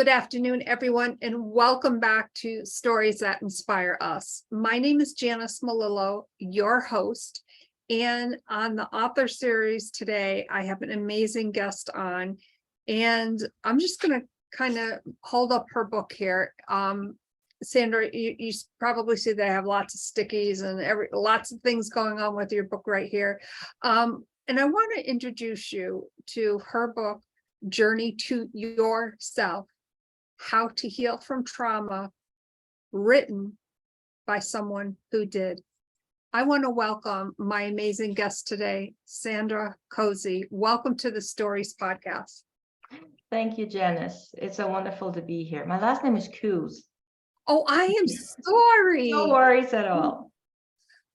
Good afternoon, everyone, and welcome back to Stories That Inspire Us. My name is Janice Malillo, your host, and on the author series today, I have an amazing guest on, and I'm just going to kind of hold up her book here. Sandra, you probably see that I have lots of stickies and lots of things going on with your book right here. And I want to introduce you to her book, Journey to Yourself: How to Heal from Trauma, written by someone who did. I want to welcome my amazing guest today, Sandra Cooze. Welcome to the Stories Podcast. Thank you, Janice. It's so wonderful to be here. My last name is Cooze. Oh, I am sorry. No worries at all.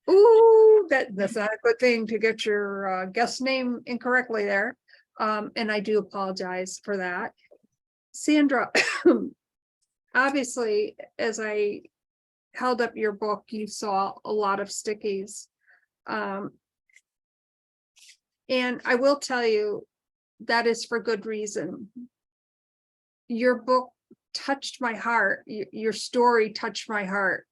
Ooh, that's not a good thing to get your guest name incorrectly there. And I do apologize for that. Sandra, obviously, as I held up your book, you saw a lot of stickies. And I will tell you that is for good reason. Your book touched my heart. Your story touched my heart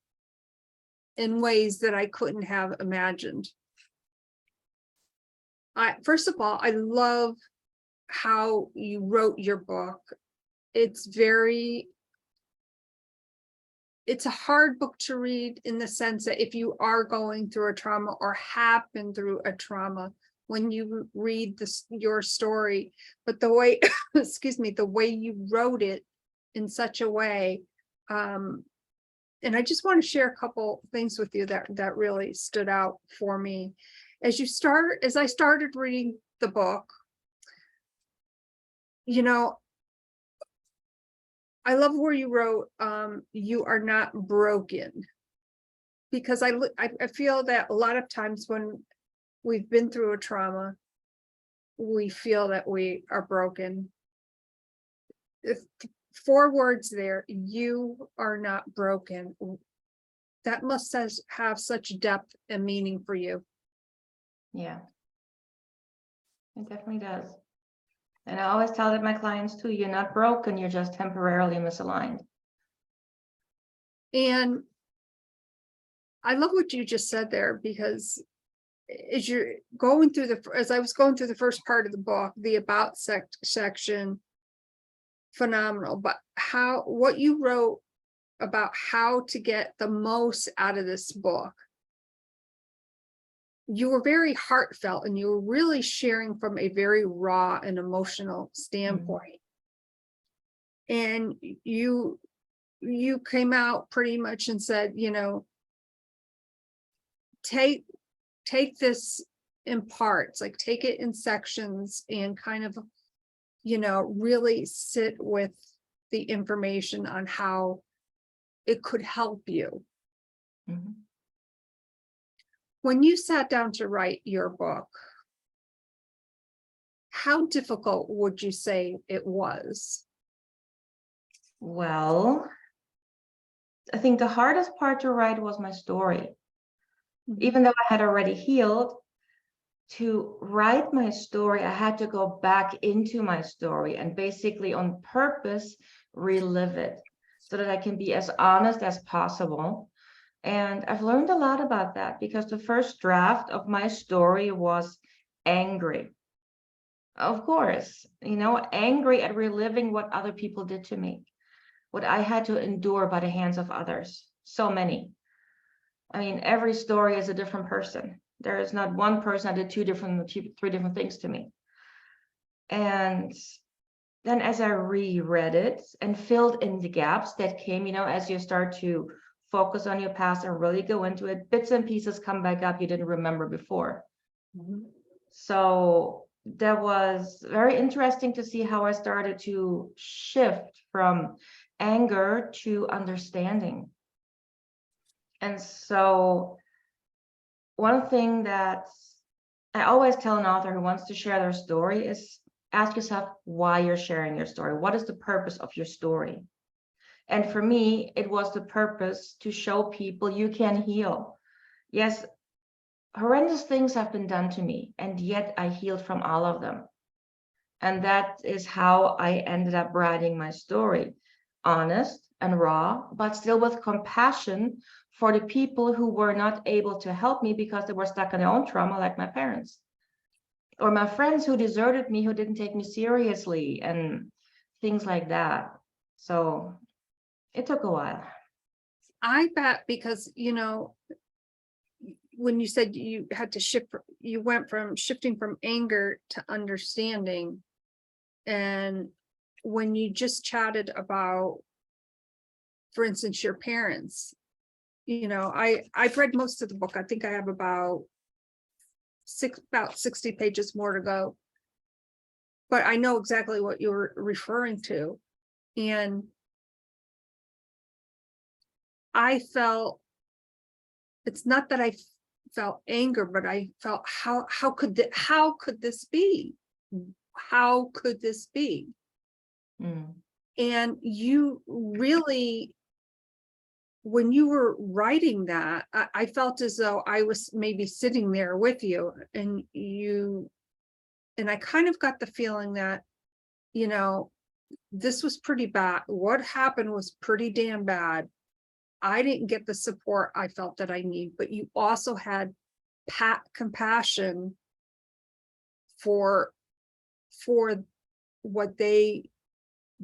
in ways that I couldn't have imagined. First of all, I love how you wrote your book. It's a hard book to read in the sense that if you are going through a trauma or have been through a trauma, when you read your story, but the way, excuse me, the way you wrote it in such a way, and I just want to share a couple things with you that really stood out for me. As I started reading the book, I love where you wrote, you are not broken, because I feel that a lot of times when we've been through a trauma, we feel that we are broken. 4 words there, you are not broken. That must have such depth and meaning for you. Yeah, it definitely does. And I always tell my clients too, you're not broken, you're just temporarily misaligned. And I love what you just said there, because as you're going through as I was going through the first part of the book, the about section, phenomenal, but what you wrote about how to get the most out of this book, you were very heartfelt and you were really sharing from a very raw and emotional standpoint. And you came out pretty much and said, take this in parts, like take it in sections and kind of, really sit with the information on how it could help you. Mm-hmm. When you sat down to write your book, how difficult would you say it was? Well, I think the hardest part to write was my story. Mm-hmm. Even though I had already healed, to write my story, I had to go back into my story and basically on purpose relive it so that I can be as honest as possible. And I've learned a lot about that, because the first draft of my story was angry. Of course, angry at reliving what other people did to me, what I had to endure by the hands of others. So many. I mean, every story is a different person. There is not one person that did 3 different things to me. And then as I reread it and filled in the gaps that came, as you start to focus on your past and really go into it, bits and pieces come back up you didn't remember before. Mm-hmm. So that was very interesting to see how I started to shift from anger to understanding. And so one thing that I always tell an author who wants to share their story is ask yourself why you're sharing your story. What is the purpose of your story? And for me, it was the purpose to show people you can heal. Yes, horrendous things have been done to me, and yet I healed from all of them. And that is how I ended up writing my story. Honest and raw, but still with compassion for the people who were not able to help me because they were stuck in their own trauma, like my parents. Or my friends who deserted me, who didn't take me seriously, and things like that. So it took a while. I bet, because, when you said you had to shift, you went from shifting from anger to understanding. And when you just chatted about, for instance, your parents, I've read most of the book. I think I have about 60 pages more to go. But I know exactly what you're referring to. And I felt, it's not that I felt anger, but I felt, how could this be? How could this be? And you really, when you were writing that, I felt as though I was maybe sitting there with you, and I kind of got the feeling that, this was pretty bad. What happened was pretty damn bad. I didn't get the support I felt that I need, but you also had compassion for what they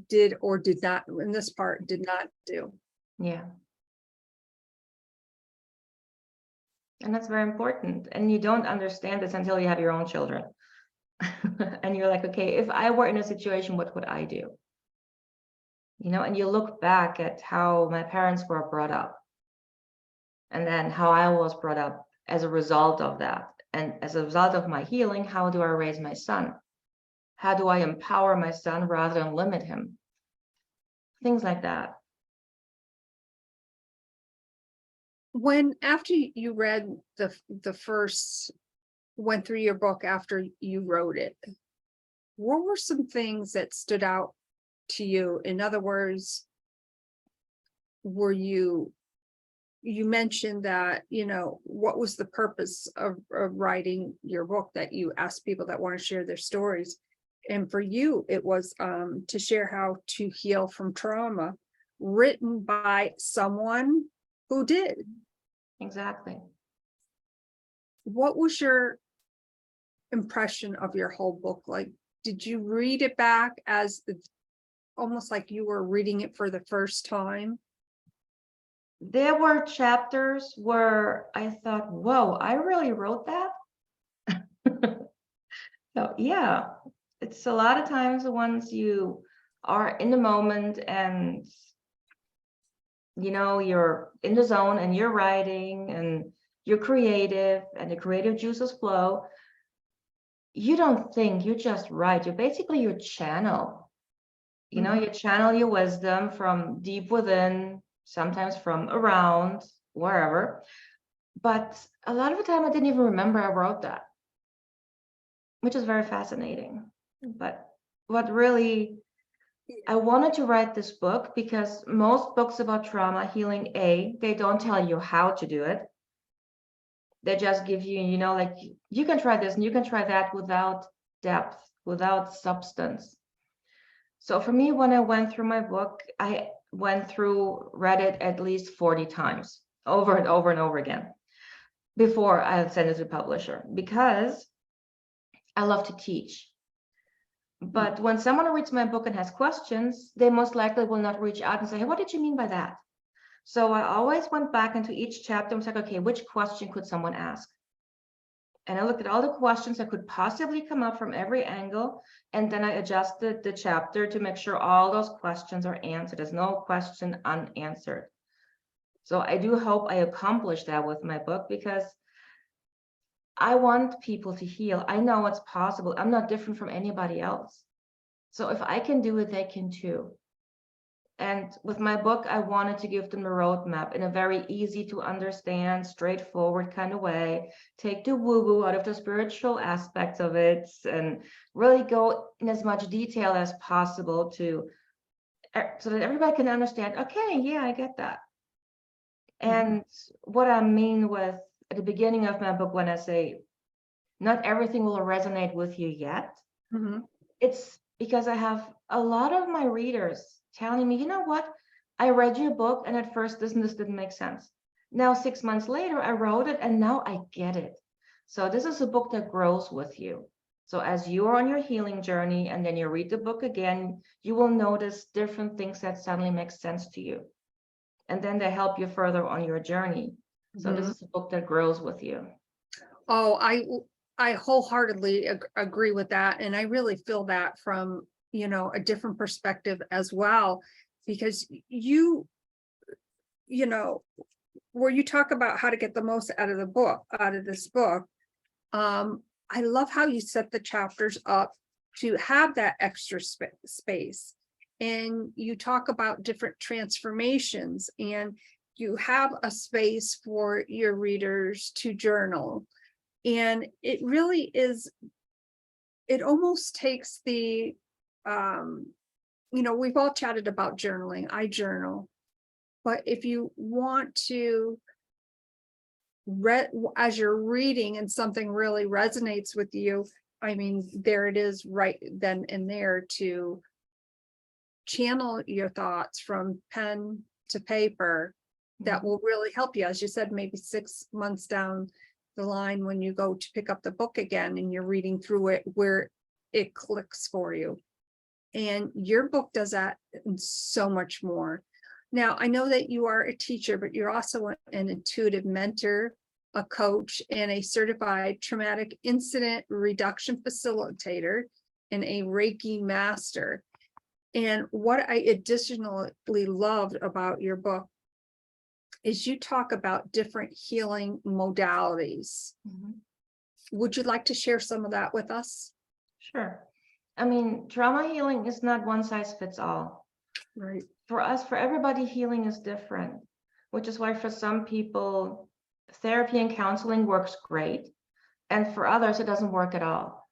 did or did not, in this part, did not do. Yeah. And that's very important. And you don't understand this until you have your own children. And you're like, okay, if I were in a situation, what would I do? And you look back at how my parents were brought up, and then how I was brought up as a result of that. And as a result of my healing, how do I raise my son? How do I empower my son rather than limit him? Things like that. When, after you read the first, went through your book after you wrote it, what were some things that stood out to you? In other words, were you mentioned that, what was the purpose of writing your book, that you asked people that want to share their stories. And for you, it was to share how to heal from trauma, written by someone who did. Exactly. What was your impression of your whole book like? Did you read it back as almost like you were reading it for the first time? There were chapters where I thought, whoa, I really wrote that? So yeah, it's a lot of times once you are in the moment and you're in the zone and you're writing and you're creative and the creative juices flow, you don't think, you just write. You're basically your channel. You channel your wisdom from deep within, sometimes from around, wherever. But a lot of the time I didn't even remember I wrote that, which is very fascinating. But what really, I wanted to write this book because most books about trauma healing, they don't tell you how to do it. They just give you, like, you can try this and you can try that, without depth, without substance. So for me, when I went through my book, I read it at least 40 times, over and over and over again, before I sent it to the publisher, because I love to teach. But when someone reads my book and has questions, they most likely will not reach out and say, hey, what did you mean by that? So I always went back into each chapter and was like, okay, which question could someone ask? And I looked at all the questions that could possibly come up from every angle. And then I adjusted the chapter to make sure all those questions are answered. There's no question unanswered. So I do hope I accomplished that with my book, because I want people to heal. I know it's possible. I'm not different from anybody else. So if I can do it, they can too. And with my book, I wanted to give them a roadmap in a very easy to understand, straightforward kind of way, take the woo-woo out of the spiritual aspects of it, and really go in as much detail as possible so that everybody can understand, okay, yeah, I get that. And what I mean with, at the beginning of my book, when I say, not everything will resonate with you yet. It's because I have a lot of my readers telling me, you know what? I read your book and at first this didn't make sense. Now, 6 months later, I wrote it and now I get it. So this is a book that grows with you. So as you're on your healing journey and then you read the book again, you will notice different things that suddenly make sense to you. And then they help you further on your journey. So this Mhm. is a book that grows with you. Oh, I wholeheartedly agree with that. And I really feel that from, a different perspective as well, because you know, where you talk about how to get the most out of this book, I love how you set the chapters up to have that extra space. And you talk about different transformations, and you have a space for your readers to journal. And it really is, it almost takes the, we've all chatted about journaling. I journal. But if you want to as you're reading and something really resonates with you, I mean, there it is right then and there to channel your thoughts from pen to paper. That will really help you. As you said, maybe 6 months down the line when you go to pick up the book again and you're reading through it, where it clicks for you. And your book does that and so much more. Now, I know that you are a teacher, but you're also an intuitive mentor, a coach, and a certified traumatic incident reduction facilitator, and a Reiki Master. And what I additionally loved about your book is you talk about different healing modalities. Would you like to share some of that with us? Sure. I mean, trauma healing is not one size fits all. Right. For us, for everybody, healing is different, which is why for some people, therapy and counseling works great. And for others, it doesn't work at all.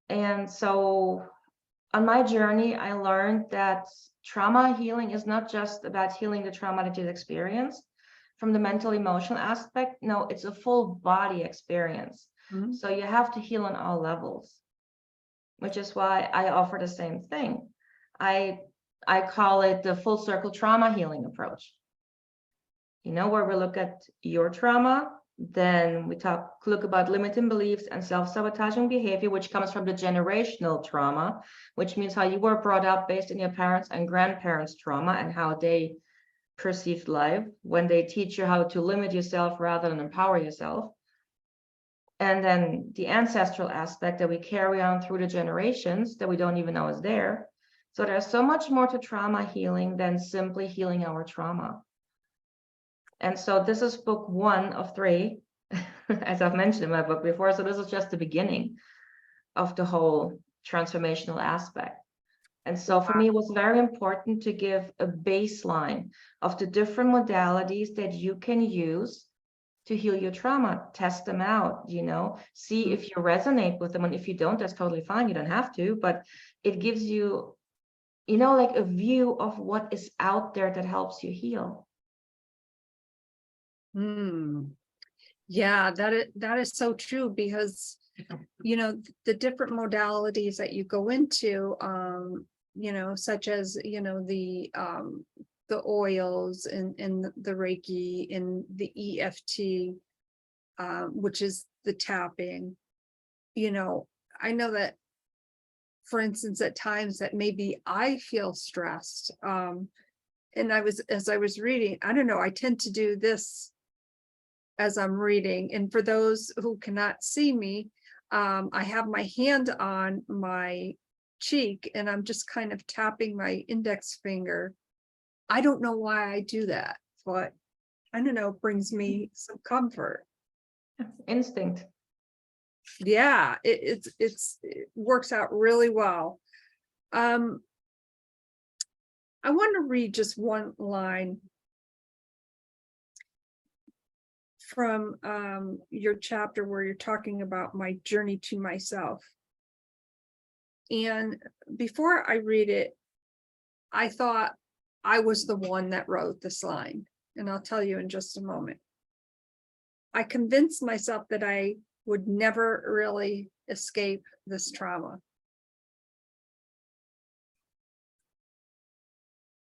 And so on my journey, I learned that trauma healing is not just about healing the trauma that you experienced from the mental emotional aspect. No, it's a full body experience. So you have to heal on all levels, which is why I offer the same thing. I call it the full circle trauma healing approach. Where we look at your trauma, then we look about limiting beliefs and self-sabotaging behavior, which comes from the generational trauma, which means how you were brought up based on your parents' and grandparents' trauma and how they perceived life when they teach you how to limit yourself rather than empower yourself. And then the ancestral aspect that we carry on through the generations that we don't even know is there. So there's so much more to trauma healing than simply healing our trauma. And so this is book 1 of 3, as I've mentioned in my book before. So this is just the beginning of the whole transformational aspect. And so for me, it was very important to give a baseline of the different modalities that you can use to heal your trauma. Test them out, see if you resonate with them. And if you don't, that's totally fine. You don't have to, but it gives you, like a view of what is out there that helps you heal. Yeah, that is so true, because the different modalities that you go into, such as the oils and the Reiki and the EFT, which is the tapping. I know that, for instance, at times that maybe I feel stressed, and as I was reading, I don't know, I tend to do this as I'm reading. And for those who cannot see me, I have my hand on my cheek and I'm just kind of tapping my index finger. I don't know why I do that, but I don't know, it brings me some comfort. Instinct. Yeah, it works out really well. I want to read just one line from your chapter where you're talking about my journey to myself. And before I read it, I thought I was the one that wrote this line, and I'll tell you in just a moment. I convinced myself that I would never really escape this trauma.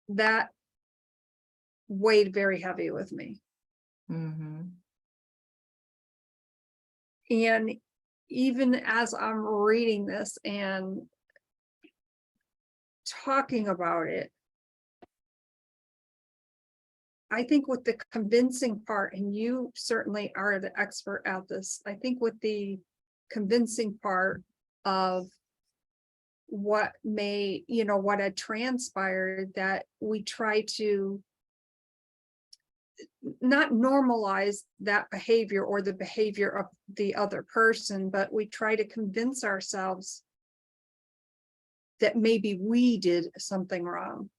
that weighed very heavy with me. Mm-hmm. And even as I'm reading this and talking about it, I think with the convincing part, and you certainly are the expert at this, I think with the convincing part of what what had transpired, that we try to not normalize that behavior or the behavior of the other person, but we try to convince ourselves that maybe we did something wrong.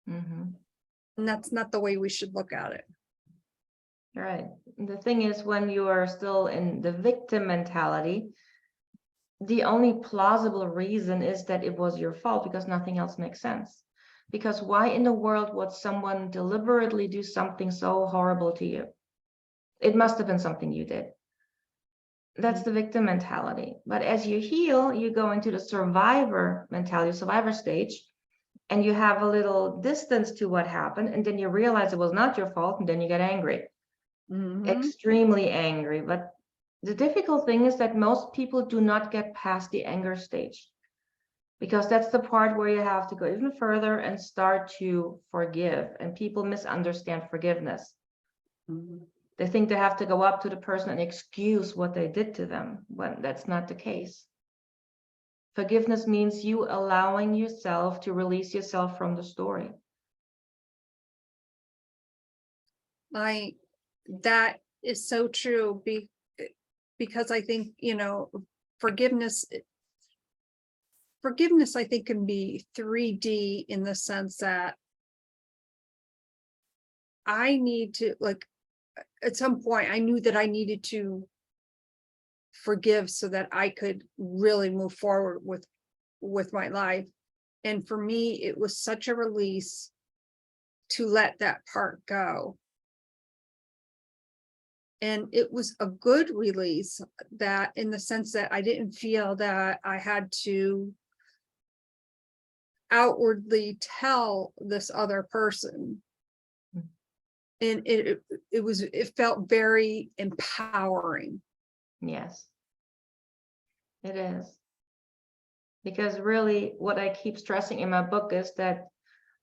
Mm-hmm. And that's not the way we should look at it. Right. The thing is, when you are still in the victim mentality, the only plausible reason is that it was your fault, because nothing else makes sense. Because why in the world would someone deliberately do something so horrible to you? It must have been something you did. That's the victim mentality. But as you heal, you go into the survivor mentality, survivor stage, and you have a little distance to what happened, and then you realize it was not your fault, and then you get angry. Mhm. Extremely angry. But the difficult thing is that most people do not get past the anger stage, because that's the part where you have to go even further and start to forgive. And people misunderstand forgiveness. Mhm. They think they have to go up to the person and excuse what they did to them, when that's not the case. Forgiveness means you allowing yourself to release yourself from the story. That is so true, because I think, forgiveness I think can be 3D, in the sense that I need to, like, at some point I knew that I needed to forgive so that I could really move forward with my life. And for me, it was such a release to let that part go. And it was a good release, that in the sense that I didn't feel that I had to outwardly tell this other person. And it felt very empowering. Yes, it is. Because really, what I keep stressing in my book is that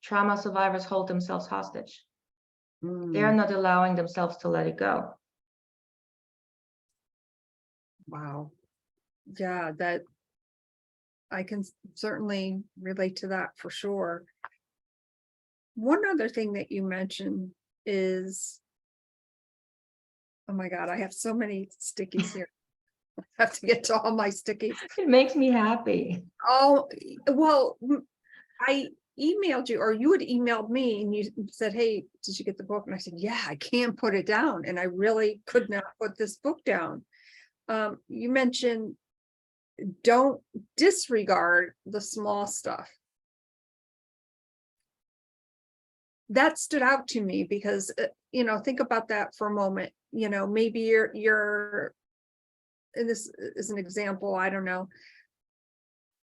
trauma survivors hold themselves hostage. They're not allowing themselves to let it go. Wow. Yeah, that I can certainly relate to that for sure. One other thing that you mentioned is, oh my God, I have so many stickies here. I have to get to all my stickies. It makes me happy. Oh, well, I emailed you, or you had emailed me, and you said, hey, did you get the book? And I said, yeah, I can't put it down. And I really could not put this book down. You mentioned, don't disregard the small stuff. That stood out to me because, think about that for a moment. Maybe you're, and this is an example, I don't know,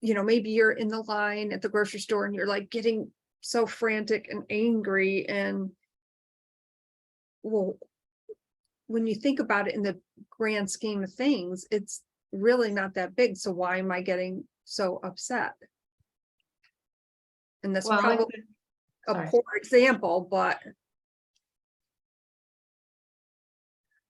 maybe you're in the line at the grocery store and you're like getting so frantic and angry. And well, when you think about it in the grand scheme of things, it's really not that big. So why am I getting so upset? And that's Well, probably a poor example, but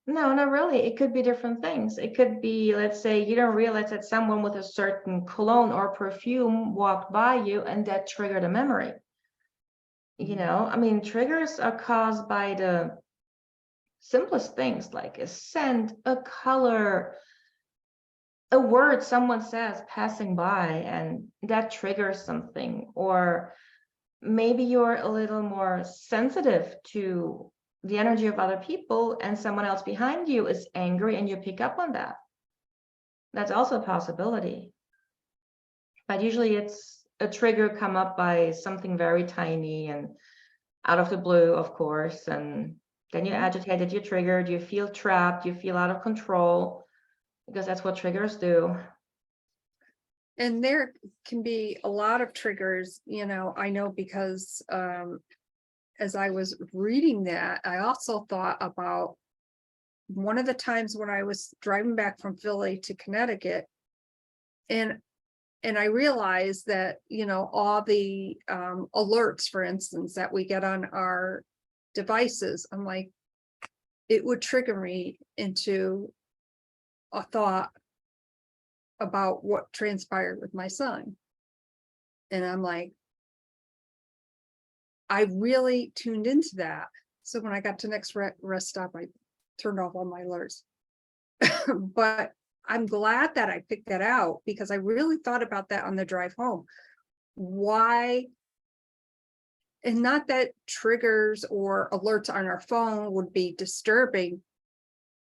no, not really. It could be different things. It could be, let's say, you don't realize that someone with a certain cologne or perfume walked by you, and that triggered a memory. I mean, triggers are caused by the simplest things, like a scent, a color, a word someone says passing by, and that triggers something. Or maybe you're a little more sensitive to the energy of other people, and someone else behind you is angry and you pick up on that. That's also a possibility. But usually it's a trigger come up by something very tiny and out of the blue, of course. And then you're agitated, you're triggered, you feel trapped, you feel out of control, because that's what triggers do. And there can be a lot of triggers, I know, because as I was reading that, I also thought about one of the times when I was driving back from Philly to Connecticut, and I realized that, all the alerts, for instance, that we get on our devices, I'm like, it would trigger me into a thought about what transpired with my son. And I'm like, I really tuned into that. So when I got to the next rest stop, I turned off all my alerts. But I'm glad that I picked that out, because I really thought about that on the drive home. Why? And not that triggers or alerts on our phone would be disturbing,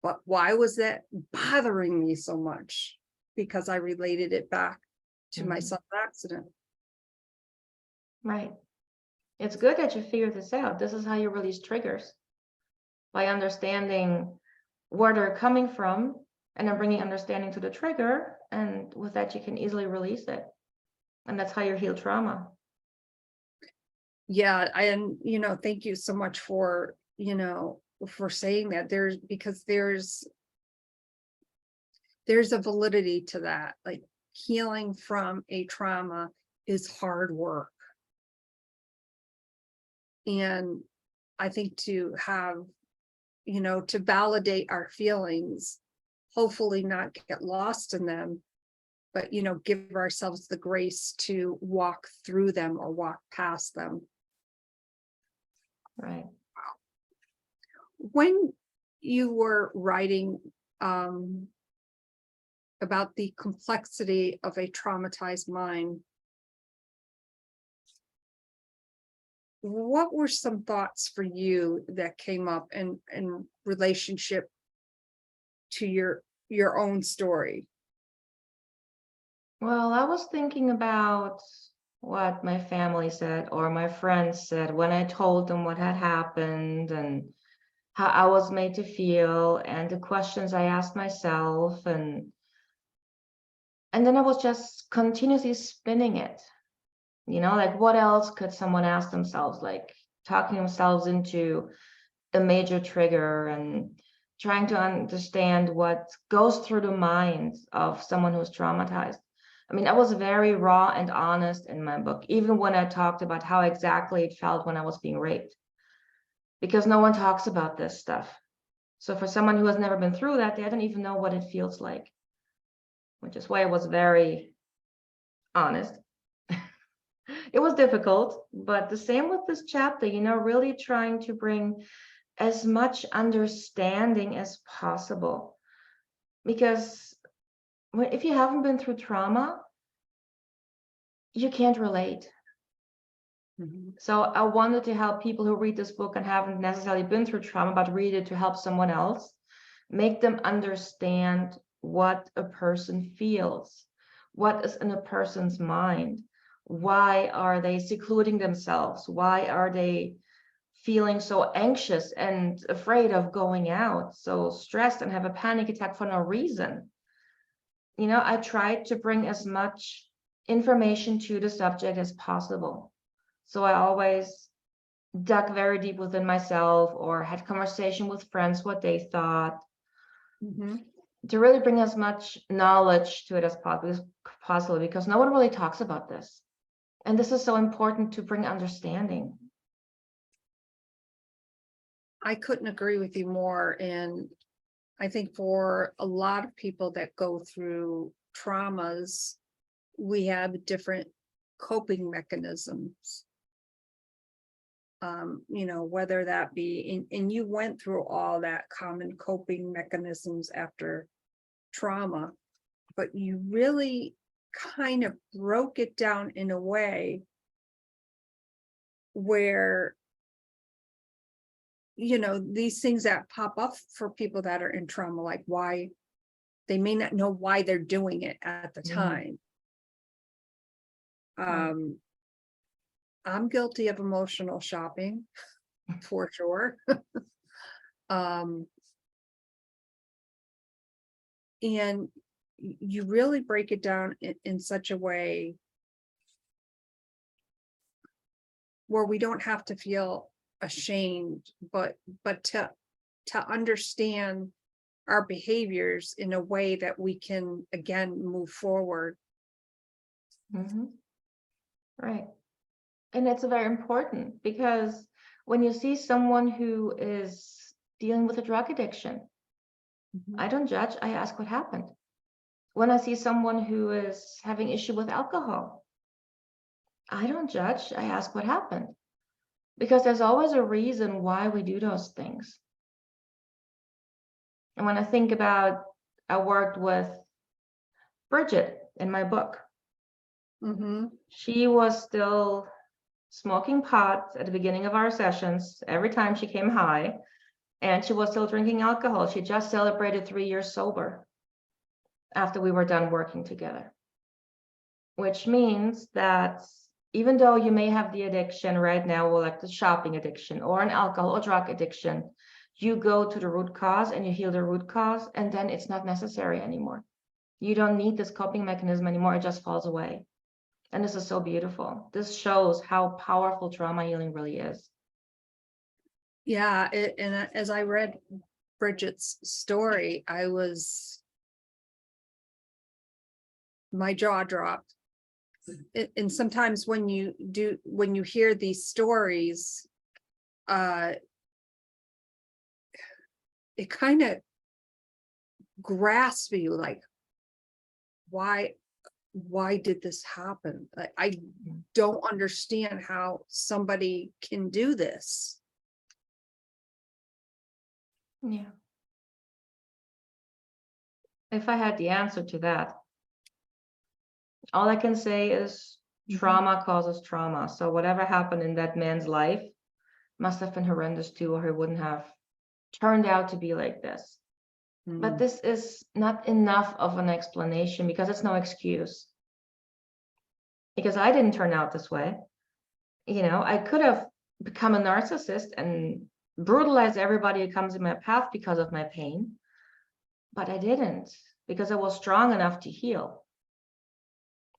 but why was that bothering me so much? Because I related it back to my son's accident. Right. It's good that you figured this out. This is how you release triggers, by understanding where they're coming from, and then bringing understanding to the trigger. And with that, you can easily release it. And that's how you heal trauma. Yeah. And, thank you so much for, for saying that. Because there's a validity to that. Like, healing from a trauma is hard work. And I think to have, to validate our feelings, hopefully not get lost in them, but, give ourselves the grace to walk through them or walk past them. Right. When you were writing about the complexity of a traumatized mind, what were some thoughts for you that came up in relationship to your own story? Well, I was thinking about what my family said or my friends said when I told them what had happened, and how I was made to feel, and the questions I asked myself, and then I was just continuously spinning it. Like, what else could someone ask themselves? Like, talking themselves into a major trigger, and trying to understand what goes through the mind of someone who's traumatized. I mean, I was very raw and honest in my book, even when I talked about how exactly it felt when I was being raped, because no one talks about this stuff. So for someone who has never been through that, they don't even know what it feels like, which is why I was very honest. It was difficult, but the same with this chapter, really trying to bring as much understanding as possible. Because if you haven't been through trauma, you can't relate. So I wanted to help people who read this book and haven't necessarily been through trauma, but read it to help someone else, make them understand what a person feels, what is in a person's mind. Why are they secluding themselves? Why are they feeling so anxious and afraid of going out, so stressed and have a panic attack for no reason? I tried to bring as much information to the subject as possible. So I always dug very deep within myself, or had conversation with friends, what they thought, to really bring as much knowledge to it as possible, because no one really talks about this. And this is so important, to bring understanding. I couldn't agree with you more. And I think for a lot of people that go through traumas, we have different coping mechanisms. Whether that be, and you went through all that common coping mechanisms after trauma, but you really kind of broke it down in a way where, these things that pop up for people that are in trauma, like why they may not know why they're doing it at the time. I'm guilty of emotional shopping for sure. And you really break it down in such a way where we don't have to feel ashamed, but to understand our behaviors in a way that we can again move forward. Right. And it's very important, because when you see someone who is dealing with a drug addiction, I don't judge, I ask what happened. When I see someone who is having issue with alcohol, I don't judge, I ask what happened. Because there's always a reason why we do those things. And when I think about, I worked with Bridget in my book. She was still smoking pot at the beginning of our sessions every time she came high, and she was still drinking alcohol. She just celebrated 3 years sober after we were done working together, which means that even though you may have the addiction right now, or like the shopping addiction or an alcohol or drug addiction, you go to the root cause and you heal the root cause, and then it's not necessary anymore. You don't need this coping mechanism anymore. It just falls away. And this is so beautiful. This shows how powerful trauma healing really is. Yeah, and as I read Bridget's story, my jaw dropped. And sometimes when you hear these stories, it kind of grasps you, like, why did this happen? I don't understand how somebody can do this. Yeah. If I had the answer to that, all I can say is trauma causes trauma. So whatever happened in that man's life must have been horrendous too, or he wouldn't have turned out to be like this. But this is not enough of an explanation, because it's no excuse. Because I didn't turn out this way. You know, I could have become a narcissist and brutalized everybody who comes in my path because of my pain. But I didn't, because I was strong enough to heal.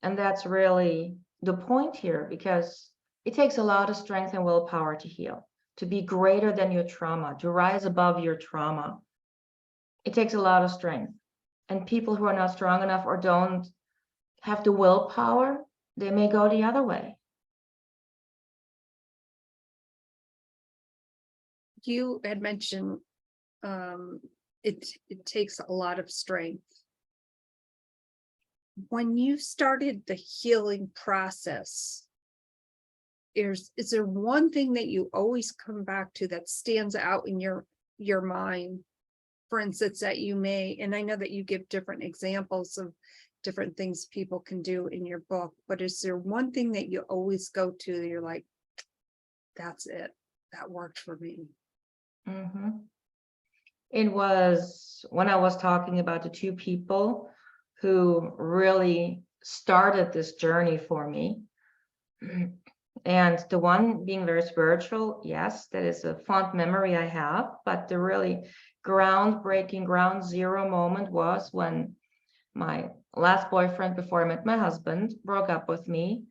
And that's really the point here, because it takes a lot of strength and willpower to heal, to be greater than your trauma, to rise above your trauma. It takes a lot of strength. And people who are not strong enough or don't have the willpower, they may go the other way. You had mentioned it takes a lot of strength. When you started the healing process, is there one thing that you always come back to that stands out in your mind? For instance, that you may, and I know that you give different examples of different things people can do in your book, but is there one thing that you always go to that you're like, that's it, that worked for me? It was when I was talking about the two people who really started this journey for me. And the one being very spiritual, yes, that is a fond memory I have, but the really groundbreaking, ground zero moment was when my last boyfriend before I met my husband broke up with me.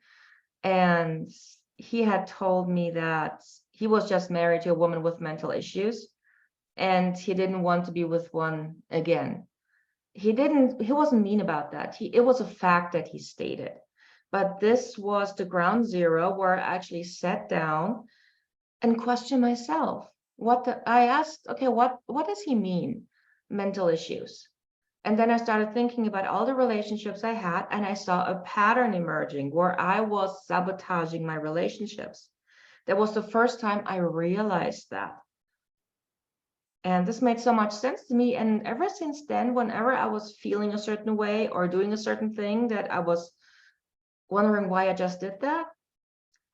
And he had told me that he was just married to a woman with mental issues, and he didn't want to be with one again. He wasn't mean about that. It was a fact that he stated. But this was the ground zero where I actually sat down and questioned myself. I asked, okay, what does he mean, mental issues? And then I started thinking about all the relationships I had, and I saw a pattern emerging where I was sabotaging my relationships. That was the first time I realized that. And this made so much sense to me. And ever since then, whenever I was feeling a certain way or doing a certain thing that I was wondering why I just did that,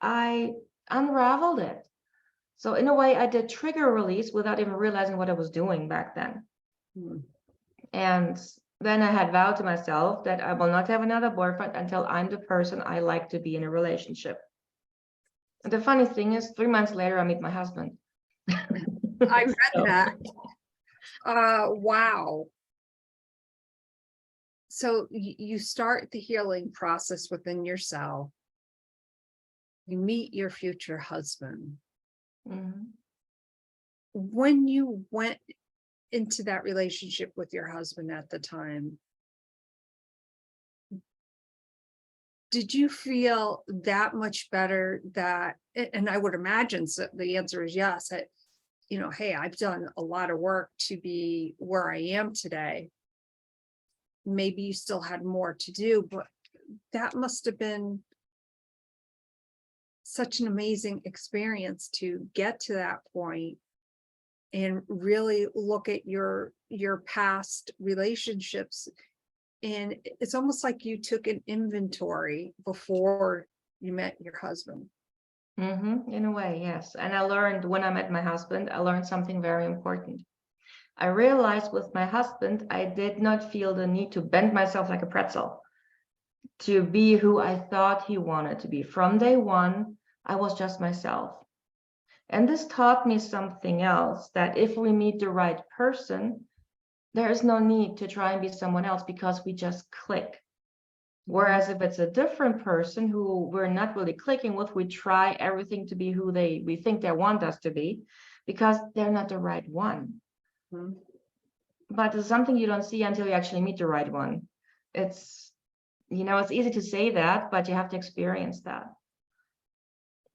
I unraveled it. So in a way, I did trigger release without even realizing what I was doing back then. And then I had vowed to myself that I will not have another boyfriend until I'm the person I like to be in a relationship. And the funny thing is, 3 months later, I meet my husband. I read that. Wow. So you start the healing process within yourself. You meet your future husband. Mhm. When you went into that relationship with your husband at the time, did you feel that much better that, and I would imagine the answer is yes, that, hey, I've done a lot of work to be where I am today. Maybe you still had more to do, but that must have been such an amazing experience to get to that point and really look at your past relationships. And it's almost like you took an inventory before you met your husband. In a way, yes. And I learned when I met my husband, I learned something very important. I realized with my husband, I did not feel the need to bend myself like a pretzel to be who I thought he wanted to be. From day one, I was just myself. And this taught me something else, that if we meet the right person, there is no need to try and be someone else because we just click. Whereas if it's a different person who we're not really clicking with, we try everything to be who we think they want us to be, because they're not the right one. Mhm. But it's something you don't see until you actually meet the right one. It's easy to say that, but you have to experience that.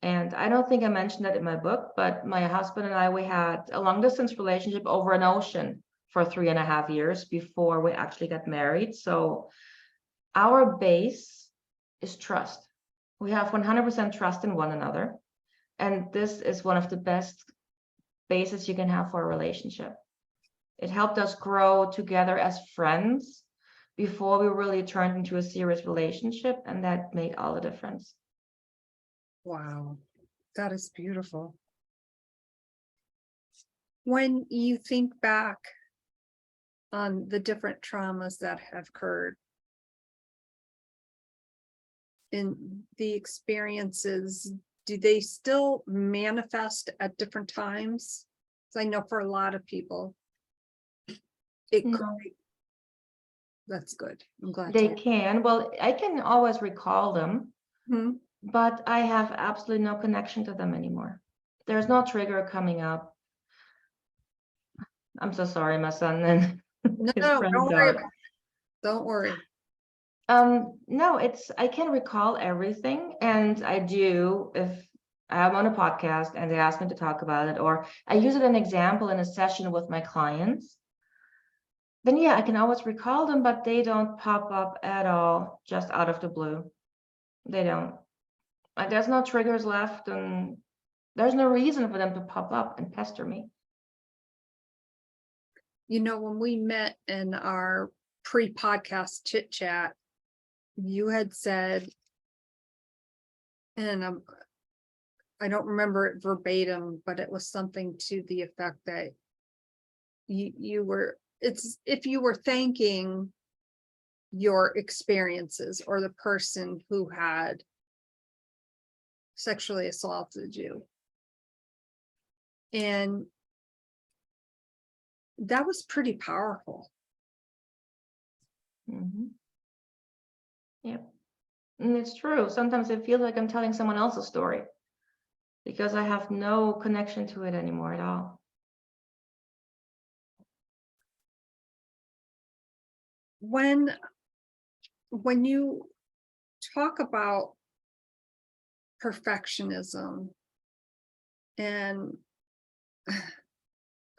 And I don't think I mentioned that in my book, but my husband and I, we had a long distance relationship over an ocean for 3.5 years before we actually got married. So our base is trust. We have 100% trust in one another. And this is one of the best bases you can have for a relationship. It helped us grow together as friends before we really turned into a serious relationship. And that made all the difference. Wow, that is beautiful. When you think back on the different traumas that have occurred in the experiences, do they still manifest at different times? Because I know for a lot of people, it could. No. That's good. I'm glad. They can. Well, I can always recall them, Mhm. but I have absolutely no connection to them anymore. There's no trigger coming up. I'm so sorry, my son and No, his don't friend worry dog. about it. Don't worry. No, I can recall everything, and I do if I'm on a podcast and they ask me to talk about it, or I use it as an example in a session with my clients. Then yeah, I can always recall them, but they don't pop up at all, just out of the blue. They don't. There's no triggers left, and there's no reason for them to pop up and pester me. When we met in our pre-podcast chit chat, you had said, and I don't remember it verbatim, but it was something to the effect that it's if you were thanking your experiences or the person who had sexually assaulted you. And that was pretty powerful. Yeah, and it's true. Sometimes it feels like I'm telling someone else's story because I have no connection to it anymore at all. When you talk about perfectionism and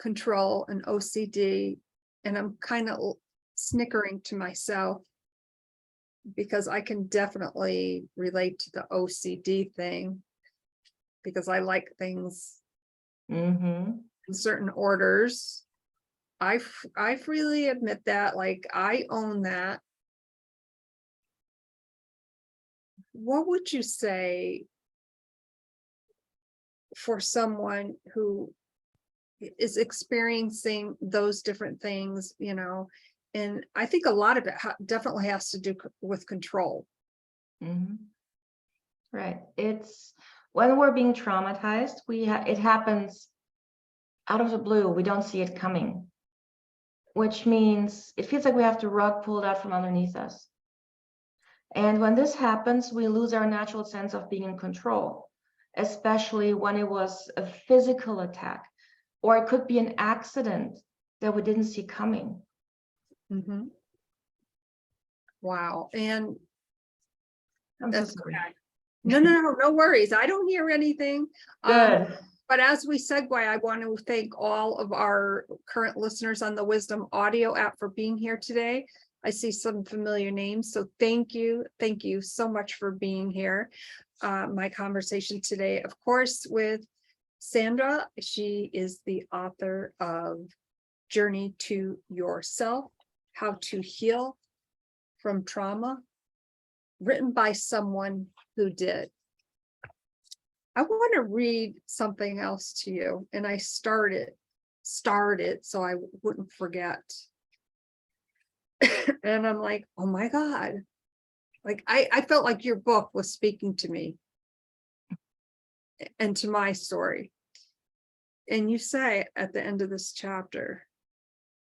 control and OCD, and I'm kind of snickering to myself because I can definitely relate to the OCD thing because I like things in certain orders. I freely admit that, like, I own that. What would you say for someone who is experiencing those different things, and I think a lot of it definitely has to do with control. Right. It's when we're being traumatized, it happens out of the blue. We don't see it coming, which means it feels like we have the rug pulled out from underneath us. And when this happens, we lose our natural sense of being in control. especially when it was a physical attack, or it could be an accident that we didn't see coming. Mhm. Wow. And I'm so that's sorry. okay. No worries. I don't hear anything. Good. But as we segue, I want to thank all of our current listeners on the Wisdom Audio app for being here today. I see some familiar names, so thank you. Thank you so much for being here. My conversation today, of course, with Sandra. She is the author of Journey to Yourself, How to Heal from Trauma, written by someone who did. I want to read something else to you, and I started so I wouldn't forget. And I'm like, oh my God. Like I felt like your book was speaking to me and to my story. And you say at the end of this chapter,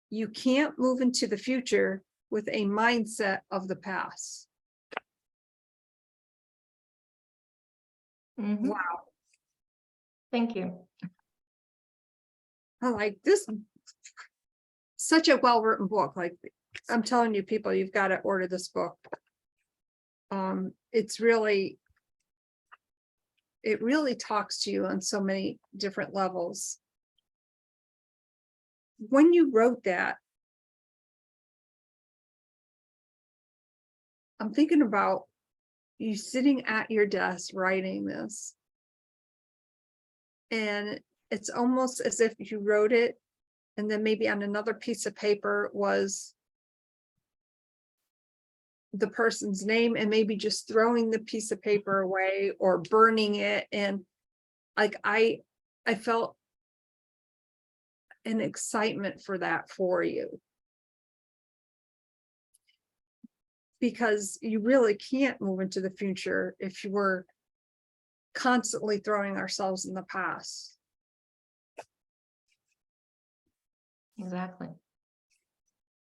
you can't move into the future with a mindset of the past. Mhm. Wow. Thank you. I'm like, this such a well-written book. Like, I'm telling you, people, you've got to order this book. It really talks to you on so many different levels. When you wrote that, I'm thinking about you sitting at your desk writing this. And it's almost as if you wrote it, and then maybe on another piece of paper was the person's name, and maybe just throwing the piece of paper away or burning it. And like I felt an excitement for that for you, because you really can't move into the future if you were constantly throwing ourselves in the past. Exactly.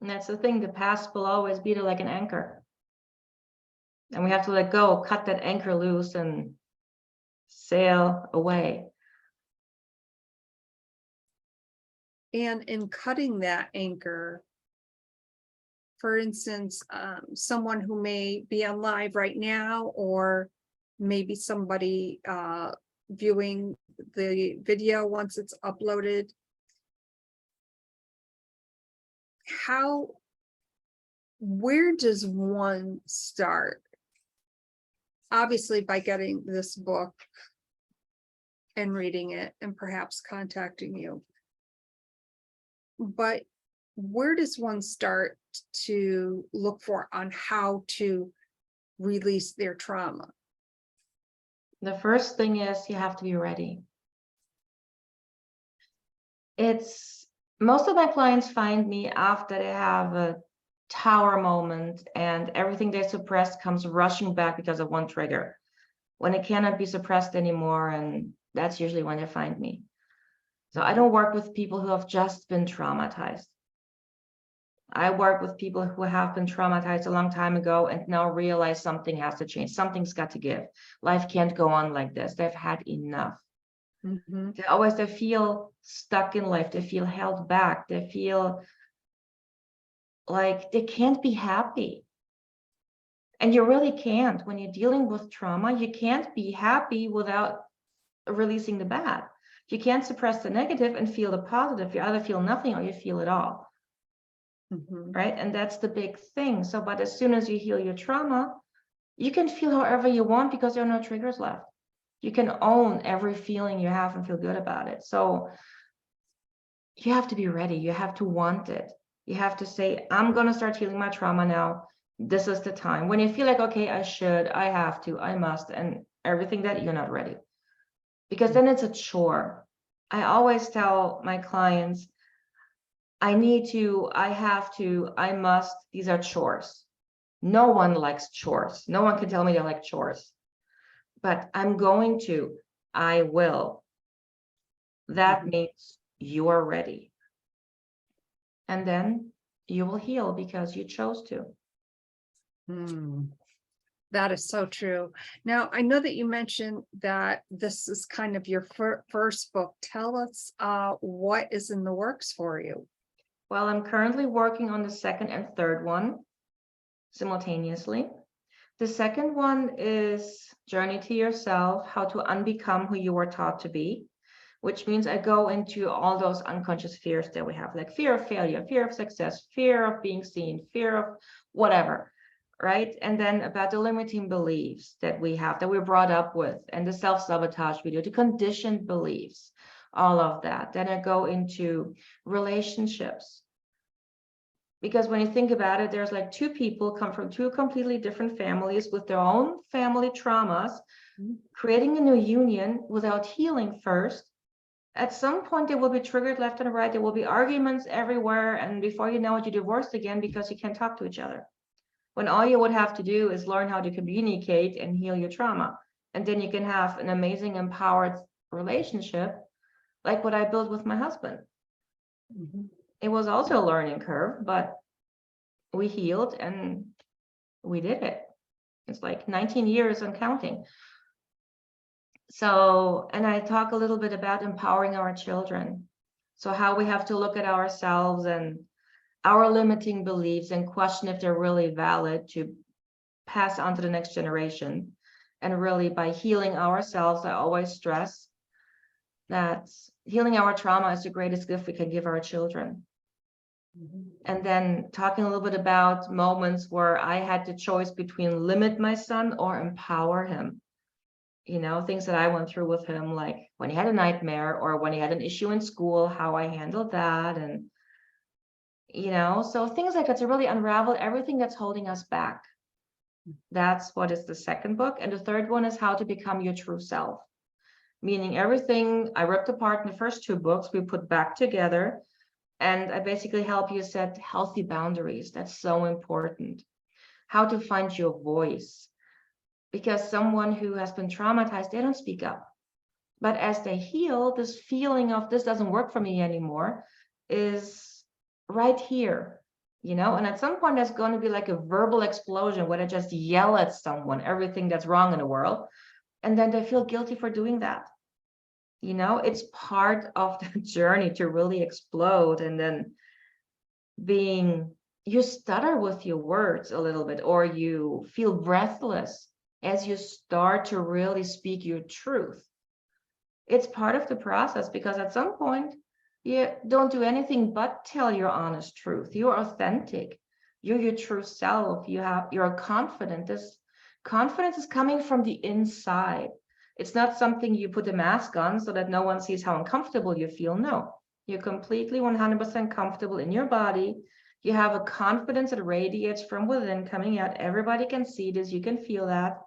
And that's the thing, the past will always be there like an anchor. And we have to let go, cut that anchor loose and sail away. And in cutting that anchor, for instance, someone who may be on live right now, or maybe somebody viewing the video once it's uploaded, where does one start? Obviously, by getting this book and reading it and perhaps contacting you. But where does one start to look for on how to release their trauma? The first thing is you have to be ready. Most of my clients find me after they have a tower moment and everything they suppressed comes rushing back because of one trigger, when it cannot be suppressed anymore. And that's usually when they find me. So I don't work with people who have just been traumatized. I work with people who have been traumatized a long time ago and now realize something has to change. Something's got to give. Life can't go on like this. They've had enough. Mm-hmm. They feel stuck in life. They feel held back. They feel like they can't be happy. And you really can't. When you're dealing with trauma, you can't be happy without releasing the bad. You can't suppress the negative and feel the positive. You either feel nothing or you feel it all. Mm-hmm. Right? And that's the big thing. So, but as soon as you heal your trauma, you can feel however you want because there are no triggers left. You can own every feeling you have and feel good about it. So you have to be ready. You have to want it. You have to say, I'm going to start healing my trauma now. This is the time. When you feel like, okay, I should, I have to, I must, and everything that you're not ready. Because then it's a chore. I always tell my clients, I need to, I have to, I must. These are chores. No one likes chores. No one can tell me they like chores. But I'm going to, I will. That means you are ready. And then you will heal because you chose to. That is so true. Now, I know that you mentioned that this is kind of your first book. Tell us what is in the works for you. Well, I'm currently working on the second and third one simultaneously. The second one is Journey to Yourself, how to unbecome who you were taught to be, which means I go into all those unconscious fears that we have, like fear of failure, fear of success, fear of being seen, fear of whatever, right? And then about the limiting beliefs that we have, that we're brought up with, and the self-sabotage we do, the conditioned beliefs, all of that. Then I go into relationships. Because when you think about it, there's like two people come from two completely different families with their own family traumas, creating a new union without healing first. At some point, they will be triggered left and right. There will be arguments everywhere. And before you know it, you're divorced again because you can't talk to each other. When all you would have to do is learn how to communicate and heal your trauma. And then you can have an amazing, empowered relationship like what I built with my husband. It was also a learning curve, but we healed and we did it. It's like 19 years and counting. So, and I talk a little bit about empowering our children. So how we have to look at ourselves and our limiting beliefs and question if they're really valid to pass on to the next generation. And really by healing ourselves, I always stress that healing our trauma is the greatest gift we can give our children. And then talking a little bit about moments where I had the choice between limit my son or empower him. You know, things that I went through with him, like when he had a nightmare or when he had an issue in school, how I handled that. And, you know, so things like that to really unravel everything that's holding us back. That's what is the second book. And the third one is how to become your true self. Meaning everything I ripped apart in the first two books, we put back together. And I basically help you set healthy boundaries. That's so important. How to find your voice. Because someone who has been traumatized, they don't speak up. But as they heal, this feeling of this doesn't work for me anymore is right here, you know? And at some point, there's going to be like a verbal explosion where they just yell at someone, everything that's wrong in the world. And then they feel guilty for doing that. You know, it's part of the journey to really explode. And then you stutter with your words a little bit, or you feel breathless as you start to really speak your truth. It's part of the process, because at some point you don't do anything but tell your honest truth. You're authentic. You're your true self. You're confident. This confidence is coming from the inside. It's not something you put a mask on so that no one sees how uncomfortable you feel. No, you're completely 100% comfortable in your body. You have a confidence that radiates from within coming out. Everybody can see this. You can feel that.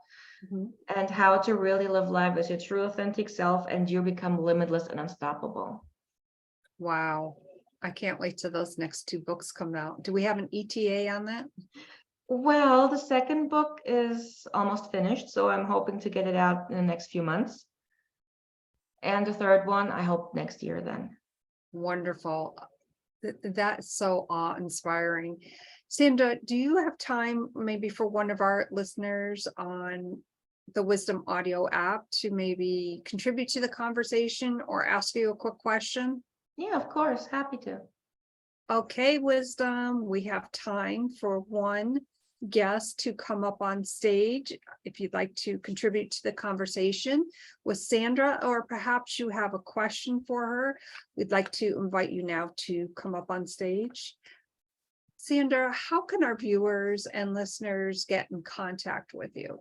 And how to really live life as your true authentic self, and you become limitless and unstoppable. Wow. I can't wait till those next two books come out. Do we have an ETA on that? Well, the second book is almost finished, so I'm hoping to get it out in the next few months. And the third one, I hope next year then. Wonderful. That's so awe-inspiring. Sandra, do you have time maybe for one of our listeners on the Wisdom Audio app to maybe contribute to the conversation or ask you a quick question? Yeah, of course. Happy to. Okay, Wisdom, we have time for one guest to come up on stage. If you'd like to contribute to the conversation with Sandra, or perhaps you have a question for her, we'd like to invite you now to come up on stage. Sandra, how can our viewers and listeners get in contact with you?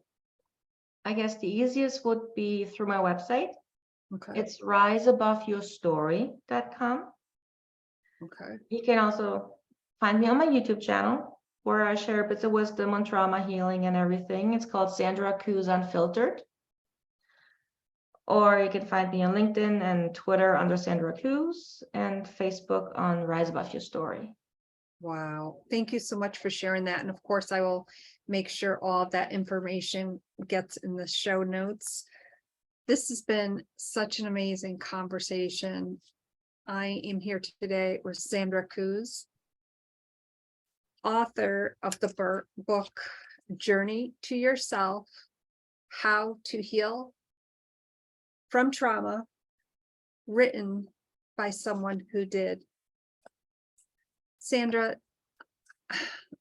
I guess the easiest would be through my website. Okay. It's riseaboveyourstory.com. Okay. You can also find me on my YouTube channel, where I share bits of wisdom on trauma healing and everything. It's called Sandra Cooze Unfiltered. Or you can find me on LinkedIn and Twitter under Sandra Cooze, and Facebook on Rise Above Your Story. Wow. Thank you so much for sharing that. And of course, I will make sure all of that information gets in the show notes. This has been such an amazing conversation. I am here today with Sandra Cooze, author of the book Journey to Yourself, How to Heal from Trauma, written by someone who did. Sandra,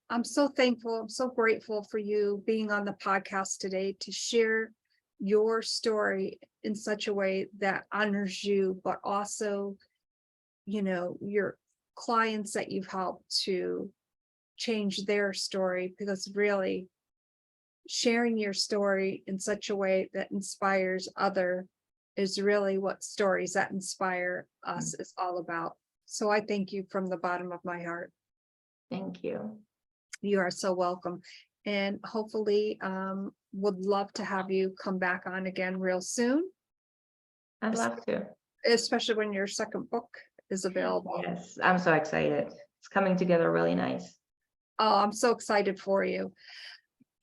I'm so thankful, I'm so grateful for you being on the podcast today to share your story in such a way that honors you, but also, your clients that you've helped to change their story, because really sharing your story in such a way that inspires other is really what Stories That Inspire Us is all about. So I thank you from the bottom of my heart. Thank you. You are so welcome. And hopefully would love to have you come back on again real soon, I'd love to. especially when your second book is available. Yes, I'm so excited. It's coming together really nice. Oh, I'm so excited for you.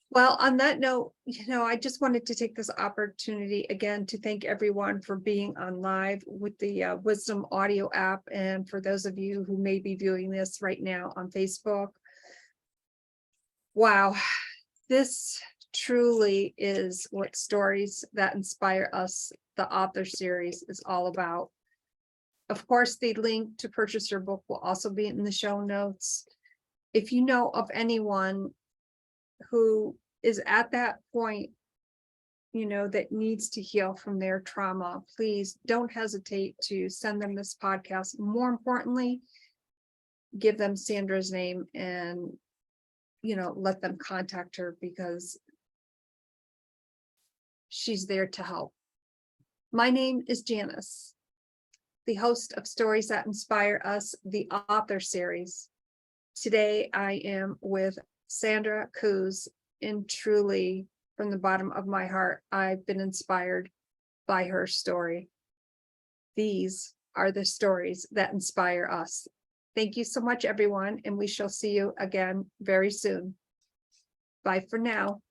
Well, on that note, I just wanted to take this opportunity again to thank everyone for being on live with the Wisdom Audio app. And for those of you who may be viewing this right now on Facebook, wow, this truly is what Stories That Inspire Us, the author series, is all about. Of course, the link to purchase your book will also be in the show notes. If you know of anyone who is at that point, that needs to heal from their trauma, please don't hesitate to send them this podcast. More importantly, give them Sandra's name and, let them contact her, because she's there to help. My name is Janice, the host of Stories That Inspire Us, the author series. Today, I am with Sandra Cooze, and truly, from the bottom of my heart, I've been inspired by her story. These are the stories that inspire us. Thank you so much, everyone, and we shall see you again very soon. Bye for now.